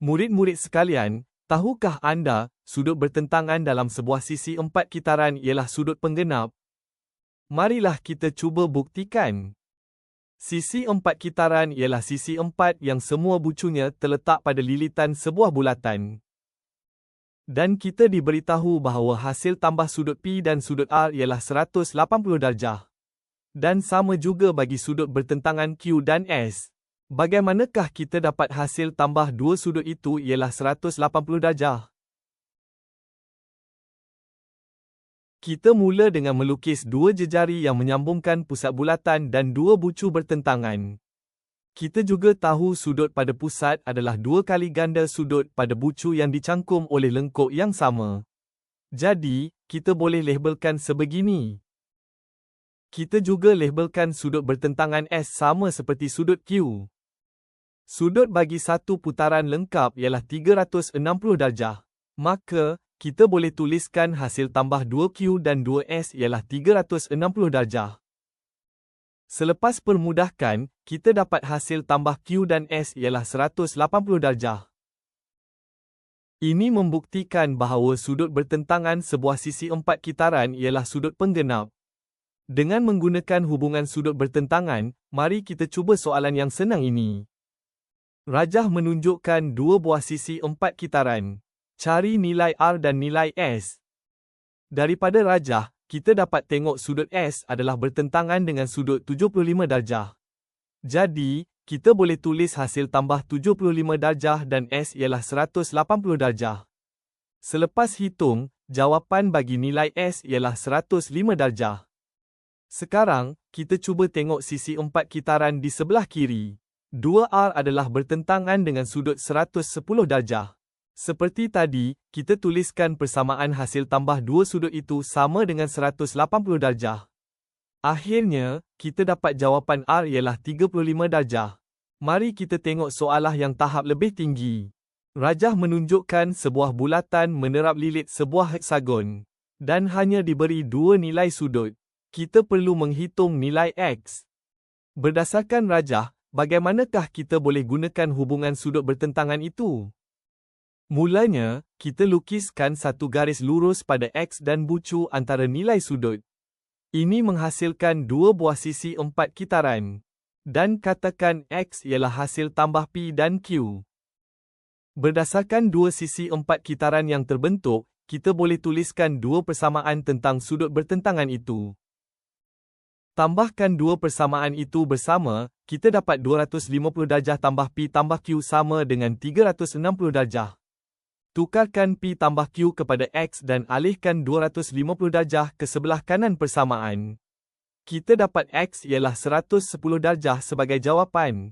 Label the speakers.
Speaker 1: Murid-murid sekalian, tahukah anda, sudut bertentangan dalam sebuah sisi empat kitaran ialah sudut penggenap? Marilah kita cuba buktikan. Sisi empat kitaran ialah sisi empat yang semua bucunya terletak pada lilitan sebuah bulatan. Dan kita diberitahu bahawa hasil tambah sudut P dan sudut R ialah 180 darjah. Dan sama juga bagi sudut bertentangan Q dan S. Bagaimanakah kita dapat hasil tambah dua sudut itu ialah 180 darjah? Kita mula dengan melukis dua jejari yang menyambungkan pusat bulatan dan dua bucu bertentangan. Kita juga tahu sudut pada pusat adalah dua kali ganda sudut pada bucu yang dicangkum oleh lengkuk yang sama. Jadi, kita boleh labelkan sebegini. Kita juga labelkan sudut bertentangan S sama seperti sudut Q. Sudut bagi satu putaran lengkap ialah 360 darjah. Maka, kita boleh tuliskan hasil tambah 2Q dan 2S ialah 360 darjah. Selepas permudahkan, kita dapat hasil tambah Q dan S ialah 180 darjah. Ini membuktikan bahawa sudut bertentangan sebuah sisi empat kitaran ialah sudut penggenap. Dengan menggunakan hubungan sudut bertentangan, mari kita cuba soalan yang senang ini. Rajah menunjukkan dua buah sisi empat kitaran. Cari nilai R dan nilai S. Daripada rajah, kita dapat tengok sudut S adalah bertentangan dengan sudut 75 darjah. Jadi, kita boleh tulis hasil tambah 75 darjah dan S ialah 180 darjah. Selepas hitung, jawapan bagi nilai S ialah 105 darjah. Sekarang, kita cuba tengok sisi empat kitaran di sebelah kiri. 2R adalah bertentangan dengan sudut 110 darjah. Seperti tadi, kita tuliskan persamaan hasil tambah dua sudut itu sama dengan 180 darjah. Akhirnya, kita dapat jawapan R ialah 35 darjah. Mari kita tengok soalah yang tahap lebih tinggi. Rajah menunjukkan sebuah bulatan menerap lilit sebuah heksagon. Dan hanya diberi dua nilai sudut. Kita perlu menghitung nilai X. Berdasarkan rajah, bagaimanakah kita boleh gunakan hubungan sudut bertentangan itu? Mulanya, kita lukiskan satu garis lurus pada X dan bucu antara nilai sudut. Ini menghasilkan dua buah sisi empat kitaran. Dan katakan X ialah hasil tambah P dan Q. Berdasarkan dua sisi empat kitaran yang terbentuk, kita boleh tuliskan dua persamaan tentang sudut bertentangan itu. Tambahkan dua persamaan itu bersama, kita dapat 250 darjah tambah P tambah Q sama dengan 360 darjah. Tukarkan P tambah Q kepada X dan alihkan 250 darjah ke sebelah kanan persamaan. Kita dapat X ialah 110 darjah sebagai jawapan.